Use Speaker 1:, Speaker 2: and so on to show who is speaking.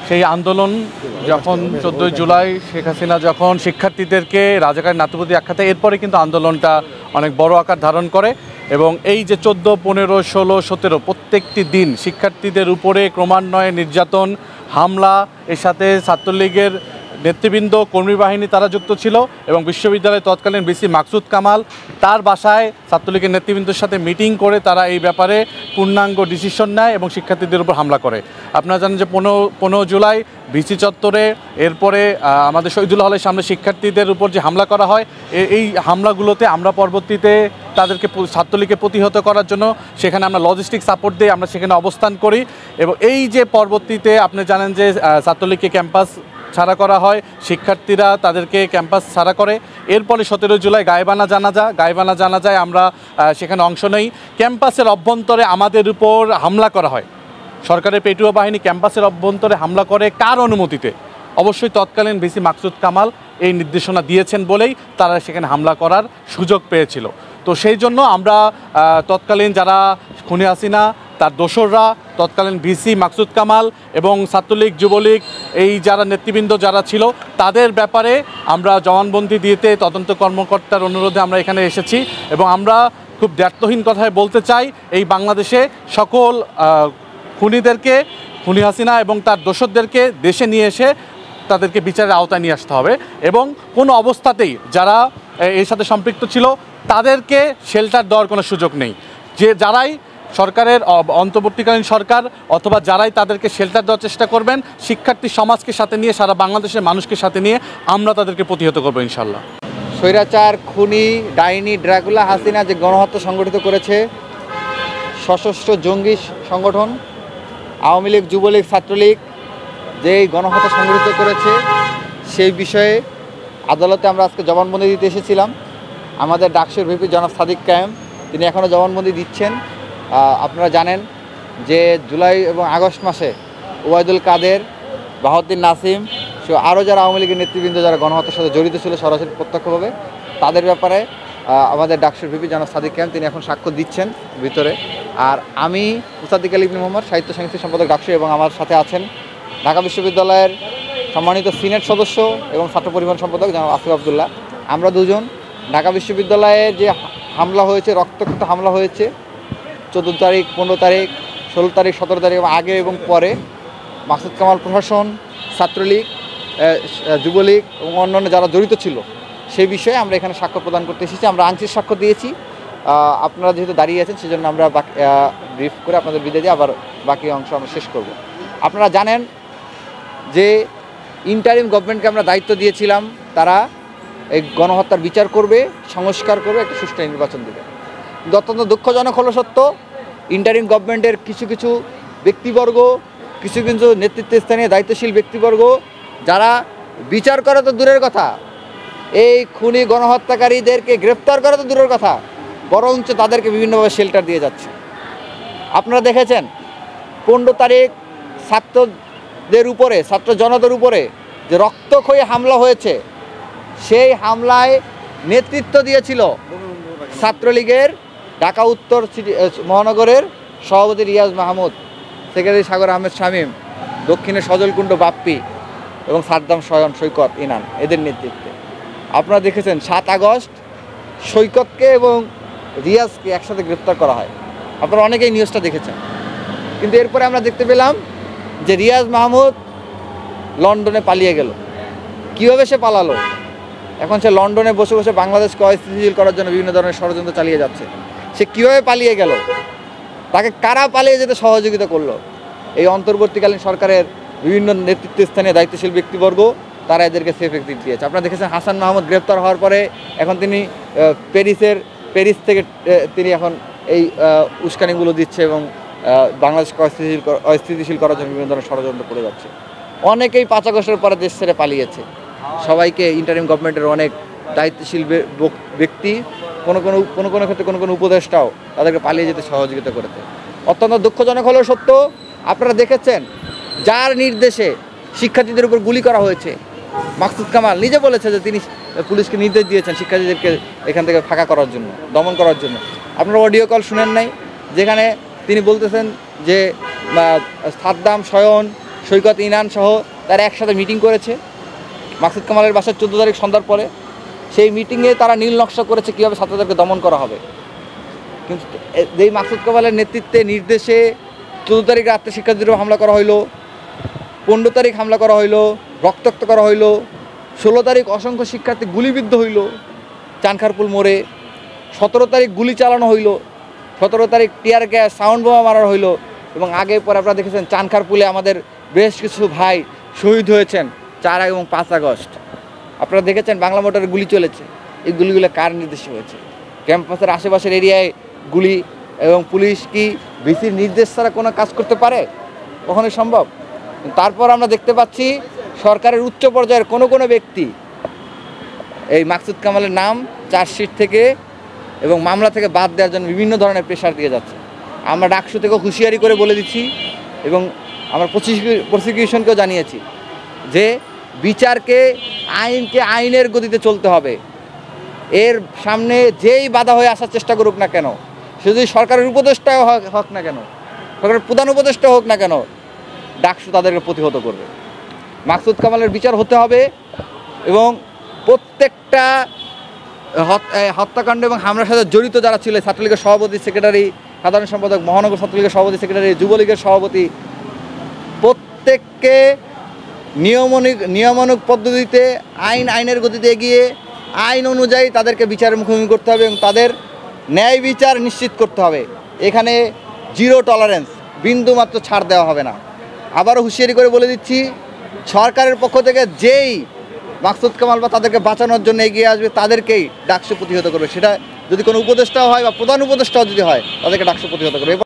Speaker 1: সেই আন্দোলন যখন 14 জুলাই শেখ হাসিনা যখন শিক্ষার্থীদেরকে রাজাকার নাতিপতি আখ্যাতে, এরপরে কিন্তু আন্দোলনটা অনেক বড় আকার ধারণ করে এবং এই যে 14, 15, 16, 17 প্রত্যেকটি দিন শিক্ষার্থীদের উপরে ক্রমান্বয়ে নির্যাতন, হামলা, এর সাথে ছাত্রলীগের নেতৃবৃন্দ, কর্মী বাহিনী তারা যুক্ত ছিল এবং বিশ্ববিদ্যালয়ের তৎকালীন ভিসি মাকসুদ কামাল তার বাসায় ছাত্রলীগের নেতৃবৃন্দের সাথে মিটিং করে তারা এই ব্যাপারে পূর্ণাঙ্গ ডিসিশন নেয় এবং শিক্ষার্থীদের উপর হামলা করে। আপনারা জানেন যে 15 জুলাই ভিসি চত্বরে, এরপরে আমাদের শহীদুল হলের সামনে শিক্ষার্থীদের উপর যে হামলা করা হয়, এই হামলাগুলোতে আমরা পরবর্তীতে তাদেরকে ছাত্রলীগকে প্রতিহত করার জন্য সেখানে আমরা লজিস্টিক সাপোর্ট দিয়ে আমরা সেখানে অবস্থান করি এবং এই যে পরবর্তীতে আপনি জানেন যে ছাত্রলীগকে ক্যাম্পাস ছাড়া করা হয়, শিক্ষার্থীরা তাদেরকে ক্যাম্পাস ছাড়া করে। এরপরে 17 জুলাই গায়েবানা জানাজায় আমরা সেখানে অংশ নেই। ক্যাম্পাসের অভ্যন্তরে আমাদের উপর হামলা করা হয়, সরকারের পেটুয়া বাহিনী ক্যাম্পাসের অভ্যন্তরে হামলা করে কার অনুমতিতে? অবশ্যই তৎকালীন ভিসি মাকসুদ কামাল এই নির্দেশনা দিয়েছেন বলেই তারা সেখানে হামলা করার সুযোগ পেয়েছিল। তো সেই জন্য আমরা তৎকালীন যারা খুনি হাসিনা, তার দোসররা, তৎকালীন ভিসি মাকসুদ কামাল এবং ছাত্রলীগ, যুবলীগ এই যারা নেতৃবৃন্দ যারা ছিল তাদের ব্যাপারে আমরা জবানবন্দি দিতে তদন্ত কর্মকর্তার অনুরোধে আমরা এখানে এসেছি এবং আমরা খুব দ্ব্যর্থহীন কথায় বলতে চাই, এই বাংলাদেশে সকল খুনিদেরকে, খুনি হাসিনা এবং তার দোসরদেরকে দেশে নিয়ে এসে তাদেরকে বিচারের আওতায় নিয়ে আসতে হবে এবং কোনো অবস্থাতেই যারা এর সাথে সম্পৃক্ত ছিল তাদেরকে শেল্টার দেওয়ার কোনো সুযোগ নেই। যারাই সরকারের অন্তর্বর্তীকালীন সরকার অথবা যারাই তাদেরকে শেল্টার দেওয়ার চেষ্টা করবেন, শিক্ষার্থী সমাজকে সাথে নিয়ে, সারা বাংলাদেশের মানুষকে সাথে নিয়ে আমরা তাদেরকে প্রতিহত করবো ইনশাল্লাহ।
Speaker 2: স্বৈরাচার, খুনি, ডাইনি, ড্রাকুলা হাসিনা যে গণহত্যা সংগঠিত করেছে, সশস্ত্র জঙ্গি সংগঠন আওয়ামী লীগ, যুবলীগ, ছাত্রলীগ যে গণহত্যা সংগঠিত করেছে, সেই বিষয়ে আদালতে আমরা আজকে জবানবন্দি দিতে এসেছিলাম। আমাদের ডাকসুর ভিপি জনাব সাদিক কায়েম তিনি এখনও জবানবন্দি দিচ্ছেন। আপনারা জানেন যে জুলাই এবং আগস্ট মাসে ওবায়দুল কাদের, বাহাউদ্দিন নাসিম সহ আরও যারা আওয়ামী লীগের নেতৃবৃন্দ যারা গণহত্যার সাথে জড়িত ছিল সরাসরি প্রত্যক্ষভাবে, তাদের ব্যাপারে আমাদের ডাকসুর ভিপি জনাব সাদিক কায়েম তিনি এখন সাক্ষ্য দিচ্ছেন ভিতরে। আর আমি মুসাদ্দিক আলী ইবনে মোহাম্মদ, সাহিত্য সাংস্কৃতিক সম্পাদক ডাকসু, এবং আমার সাথে আছেন ঢাকা বিশ্ববিদ্যালয়ের সম্মানিত সিনেট সদস্য এবং ছাত্র পরিবহন সম্পাদক জনাব আসিফ আবদুল্লাহ। আমরা দুজন ঢাকা বিশ্ববিদ্যালয়ে যে হামলা হয়েছে, রক্তাক্ত হামলা হয়েছে 14 তারিখ, 15 তারিখ, 16 তারিখ, 17 তারিখ এবং আগে এবং পরে মাকসুদ কামাল প্রশাসন, ছাত্রলীগ, যুবলীগ এবং অন্যান্য যারা জড়িত ছিল সেই বিষয়ে আমরা এখানে সাক্ষ্য প্রদান করতে এসেছি। আমরা আংশিক সাক্ষ্য দিয়েছি। আপনারা যেহেতু দাঁড়িয়ে আছেন সেজন্য আমরা ব্রিফ করে আপনাদের বিদায় দিয়ে আবার বাকি অংশ আমরা শেষ করব। আপনারা জানেন যে ইন্টারিম গভর্নমেন্টকে আমরা দায়িত্ব দিয়েছিলাম, তারা এই গণহত্যার বিচার করবে, সংস্কার করবে, একটা সুষ্ঠু নির্বাচন দেবে। অত্যন্ত দুঃখজনক হলো সত্য, ইন্টারিম গভর্নমেন্টের কিছু কিছু ব্যক্তিবর্গ, কিছু কিছু নেতৃত্বস্থানীয় দায়িত্বশীল ব্যক্তিবর্গ যারা বিচার করা তো দূরের কথা, এই খুনি গণহত্যাকারীদেরকে গ্রেফতার করা তো দূরের কথা, বরঞ্চ তাদেরকে বিভিন্নভাবে শেল্টার দিয়ে যাচ্ছে। আপনারা দেখেছেন 15 তারিখ ছাত্রদের উপরে, ছাত্র জনতার উপরে যে রক্তক্ষয়ী হামলা হয়েছে, সেই হামলায় নেতৃত্ব দিয়েছিল ছাত্রলীগের ঢাকা উত্তর সিটি মহানগরের সভাপতি রিয়াজ মাহমুদ, সেক্রেটারি সাগর আহমেদ শামীম, দক্ষিণে সজলকুণ্ড বাপ্পি এবং সাদ্দাম শয়ন, সৈকত, ইনান, এদের নেতৃত্বে। আপনারা দেখেছেন 7 আগস্ট সৈকতকে এবং রিয়াজকে একসাথে গ্রেফতার করা হয়। আপনারা অনেকেই নিউজটা দেখেছেন। কিন্তু এরপরে আমরা দেখতে পেলাম যে রিয়াজ মাহমুদ লন্ডনে পালিয়ে গেল। কীভাবে সে পালালো? এখন সে লন্ডনে বসে বসে বাংলাদেশকে অস্থিতিশীল করার জন্য বিভিন্ন ধরনের ষড়যন্ত্র চালিয়ে যাচ্ছে। সে কীভাবে পালিয়ে গেল? তাকে কারা পালিয়ে যেতে সহযোগিতা করলো? এই অন্তর্বর্তীকালীন সরকারের বিভিন্ন নেতৃত্বস্থানীয় দায়িত্বশীল ব্যক্তিবর্গ, তারা এদেরকে সেফ এক্সিট দিয়েছে। আপনারা দেখেছেন হাসান মাহমুদ গ্রেফতার হওয়ার পরে এখন তিনি প্যারিস থেকে তিনি এখন এই উস্কানিগুলো দিচ্ছে এবং বাংলাদেশকে অস্থিতিশীল করার জন্য বিভিন্ন ধরনের ষড়যন্ত্র করে যাচ্ছে। অনেকেই 5 আগস্টের পরে দেশ ছেড়ে পালিয়েছে। সবাইকে ইন্টারিম গভর্নমেন্টের অনেক দায়িত্বশীল ব্যক্তি, কোনো ক্ষেত্রে কোনো উপদেষ্টাও তাদেরকে পালিয়ে যেতে সহযোগিতা করেছে। অত্যন্ত দুঃখজনক হলেও সত্য, আপনারা দেখেছেন যার নির্দেশে শিক্ষার্থীদের উপর গুলি করা হয়েছে, মাকসুদ কামাল নিজে বলেছে যে তিনি পুলিশকে নির্দেশ দিয়েছেন শিক্ষার্থীদেরকে এখান থেকে ফাঁকা করার জন্য, দমন করার জন্য। আপনারা অডিও কল শুনেন নাই, যেখানে তিনি বলতেছেন যে সাদ্দাম, শয়ন, সৈকত, ইনান সহ তারা একসাথে মিটিং করেছে মাকসুদ কামালের বাসায় 14 তারিখ সন্ধ্যার পরে। সেই মিটিংয়ে তারা নীল নকশা করেছে কীভাবে ছাত্রদেরকে দমন করা হবে। কিন্তু যেই মাকসুদ কামালের নেতৃত্বে নির্দেশে 14 তারিখ রাত্রে শিক্ষার্থীদের উপর হামলা করা হইলো, 15 তারিখ হামলা করা হইলো, রক্তাক্ত করা হইলো, 16 তারিখ অসংখ্য শিক্ষার্থী গুলিবিদ্ধ হইল চানখারপুল মোড়ে, 17 তারিখ গুলি চালানো হইল, 17 তারিখ টিয়ার গ্যাস, সাউন্ড বোমা মারা হইলো। এবং আগে পরে আপনারা দেখেছেন চানখারপুলে আমাদের বেশ কিছু ভাই শহীদ হয়েছেন 4 এবং 5 আগস্ট। আপনারা দেখেছেন বাংলা মোটরে গুলি চলেছে। এই গুলিগুলো কার নির্দেশে হয়েছে? ক্যাম্পাসের আশেপাশের এরিয়ায় গুলি, এবং পুলিশ কি ভিসির নির্দেশ ছাড়া কোনো কাজ করতে পারে? কখনোই সম্ভব? তারপর আমরা দেখতে পাচ্ছি সরকারের উচ্চ পর্যায়ের কোনো ব্যক্তি এই মাকসুদ কামালের নাম চার্জশিট থেকে এবং মামলা থেকে বাদ দেওয়ার জন্য বিভিন্ন ধরনের প্রেশার দিয়ে যাচ্ছে। আমরা ডাকসু থেকেও হুঁশিয়ারি করে বলে দিচ্ছি এবং আমরা প্রসিকিউশনকেও জানিয়েছি যে বিচারকে, আইনকে আইনের গতিতে চলতে হবে। এর সামনে যেই বাধা হয়ে আসার চেষ্টা করুক না কেন, সে যদি সরকারের উপদেষ্টাও হোক না কেন, সরকারের প্রধান উপদেষ্টা হোক না কেন, ডাকসু তাদেরকে প্রতিহত করবে। মাকসুদ কামালের বিচার হতে হবে এবং প্রত্যেকটা হত্যাকাণ্ড এবং হামলার সাথে জড়িত যারা ছিল, ছাত্রলীগের সভাপতি, সেক্রেটারি, সাধারণ সম্পাদক, মহানগর ছাত্রলীগের সভাপতি, সেক্রেটারি, যুবলীগের সভাপতি, প্রত্যেককে নিয়মানুগ পদ্ধতিতে আইনের গতিতে এগিয়ে আইন অনুযায়ী তাদেরকে বিচারের মুখোমুখি করতে হবে এবং তাদের ন্যায় বিচার নিশ্চিত করতে হবে। এখানে জিরো টলারেন্স, বিন্দু মাত্র ছাড় দেওয়া হবে না। আবারও হুঁশিয়ারি করে বলে দিচ্ছি, সরকারের পক্ষ থেকে যেই মাকসুদ কামাল বা তাদেরকে বাঁচানোর জন্য এগিয়ে আসবে তাদেরকেই ডাকসু প্রতিহত করবে। সেটা যদি কোনো উপদেষ্টাও হয় বা প্রধান উপদেষ্টাও যদি হয়, তাদেরকে ডাকসু প্রতিহত করবে।